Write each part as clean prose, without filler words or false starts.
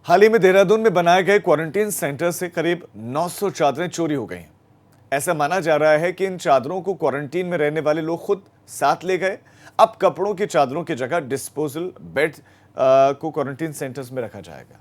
हाल ही में देहरादून में बनाए गए क्वारंटीन सेंटर से करीब 900 चादरें चोरी हो गई। ऐसा माना जा रहा है कि इन चादरों को क्वारंटीन में रहने वाले लोग खुद साथ ले गए। अब कपड़ों की चादरों की जगह डिस्पोजल बेड को क्वारंटीन सेंटर्स में रखा जाएगा।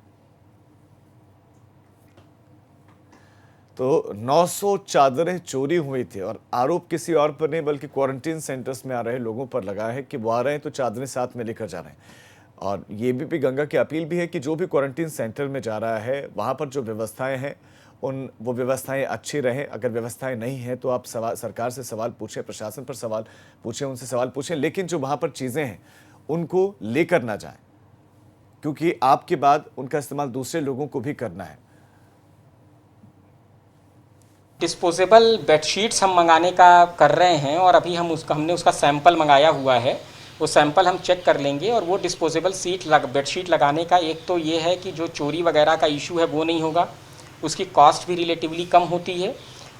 तो 900 चादरें चोरी हुई थी और आरोप किसी और पर नहीं बल्कि क्वारंटीन सेंटर्स में आ रहे लोगों पर लगा है कि वो आ रहे हैं तो चादरें साथ में लेकर जा रहे हैं। और ये भी गंगा की अपील भी है कि जो भी क्वारंटीन सेंटर में जा रहा है वहाँ पर जो व्यवस्थाएं हैं वो व्यवस्थाएं अच्छी रहें। अगर व्यवस्थाएं नहीं हैं तो आप सरकार से सवाल पूछें, प्रशासन पर सवाल पूछें, उनसे सवाल पूछें, लेकिन जो वहाँ पर चीज़ें हैं उनको लेकर ना जाएं, क्योंकि आपके बाद उनका इस्तेमाल दूसरे लोगों को भी करना है। डिस्पोजेबल बेडशीट्स हम मंगाने का कर रहे हैं और अभी हमने उसका सैंपल मंगाया हुआ है। वो सैंपल हम चेक कर लेंगे और वो डिस्पोजेबल बेडशीट लगाने का एक तो ये है कि जो चोरी वगैरह का इशू है वो नहीं होगा, उसकी कॉस्ट भी रिलेटिवली कम होती है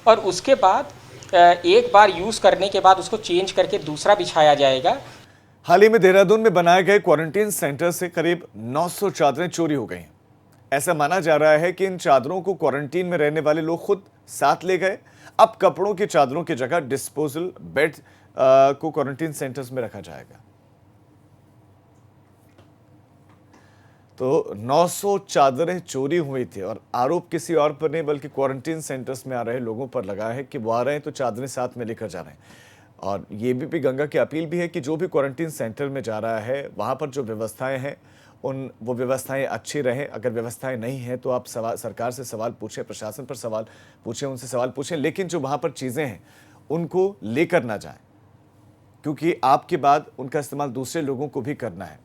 और उसके बाद एक बार यूज़ करने के बाद उसको चेंज करके दूसरा बिछाया जाएगा। हाल ही में देहरादून में बनाए गए क्वारंटीन सेंटर से करीब 900 चादरें चोरी हो गई। ऐसा माना जा रहा है कि इन चादरों को क्वारंटीन में रहने वाले लोग खुद साथ ले गए। अब कपड़ों की चादरों की जगह डिस्पोजल बेड को क्वारंटीन सेंटर्स में रखा जाएगा। तो 900 चादरें चोरी हुई थी और आरोप किसी और पर नहीं बल्कि क्वारंटीन सेंटर्स में आ रहे लोगों पर लगा है कि वो आ रहे हैं तो चादरें साथ में लेकर जा रहे हैं। और ये भी गंगा की अपील भी है कि जो भी क्वारंटीन सेंटर में जा रहा है वहाँ पर जो व्यवस्थाएं हैं वो व्यवस्थाएं अच्छी रहें। अगर व्यवस्थाएं नहीं हैं तो आप सरकार से सवाल पूछें, प्रशासन पर सवाल पूछें, उनसे सवाल पूछें, लेकिन जो वहाँ पर चीज़ें हैं उनको लेकर ना जाएं, क्योंकि आपके बाद उनका इस्तेमाल दूसरे लोगों को भी करना है।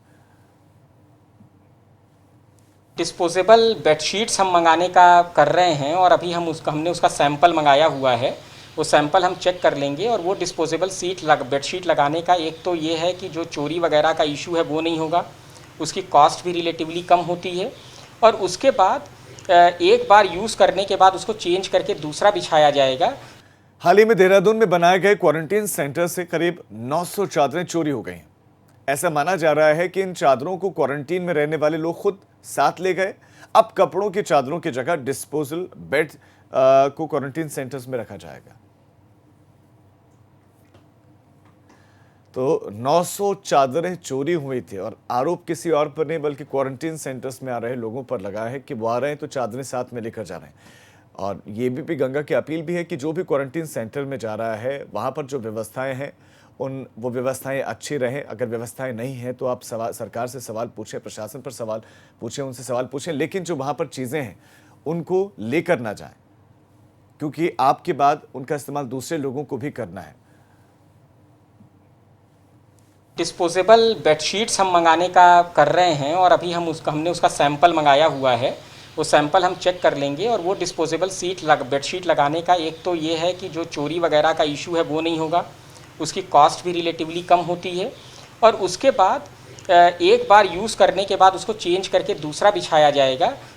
डिस्पोजेबल बेडशीट्स हम मंगाने का कर रहे हैं और अभी हमने उसका सैंपल मंगाया हुआ है। वो सैंपल हम चेक कर लेंगे और वो डिस्पोजेबल बेडशीट लगाने का एक तो ये है कि जो चोरी वगैरह का इशू है वो नहीं होगा, उसकी कॉस्ट भी रिलेटिवली कम होती है और उसके बाद एक बार यूज़ करने के बाद उसको चेंज करके दूसरा बिछाया जाएगा। हाल ही में देहरादून में बनाए गए क्वारंटीन सेंटर से करीब 900 चादरें चोरी हो गई। ऐसा माना जा रहा है कि इन चादरों को क्वारंटीन में रहने वाले लोग खुद साथ ले गए। अब कपड़ों की चादरों की जगह डिस्पोजल बेड को क्वारंटीन सेंटर्स में रखा जाएगा। तो 900 चादरें चोरी हुई थी और आरोप किसी और पर नहीं बल्कि क्वारंटीन सेंटर्स में आ रहे लोगों पर लगा है कि वो आ रहे हैं तो चादरें साथ में लेकर जा रहे हैं। और ये भी गंगा की अपील भी है कि जो भी क्वारंटीन सेंटर में जा रहा है वहाँ पर जो व्यवस्थाएं हैं वो व्यवस्थाएं अच्छी रहें। अगर व्यवस्थाएं नहीं हैं तो आप सरकार से सवाल पूछें, प्रशासन पर सवाल पूछें, उनसे सवाल पूछें, लेकिन जो वहाँ पर चीज़ें हैं उनको लेकर ना जाएं, क्योंकि आपके बाद उनका इस्तेमाल दूसरे लोगों को भी करना है। डिस्पोजेबल बेडशीट्स हम मंगाने का कर रहे हैं और अभी हमने उसका सैंपल मंगाया हुआ है। वो सैंपल हम चेक कर लेंगे और वो डिस्पोजेबल बेडशीट लगाने का एक तो ये है कि जो चोरी वगैरह का इशू है वो नहीं होगा, उसकी कॉस्ट भी रिलेटिवली कम होती है और उसके बाद एक बार यूज़ करने के बाद उसको चेंज करके दूसरा बिछाया जाएगा।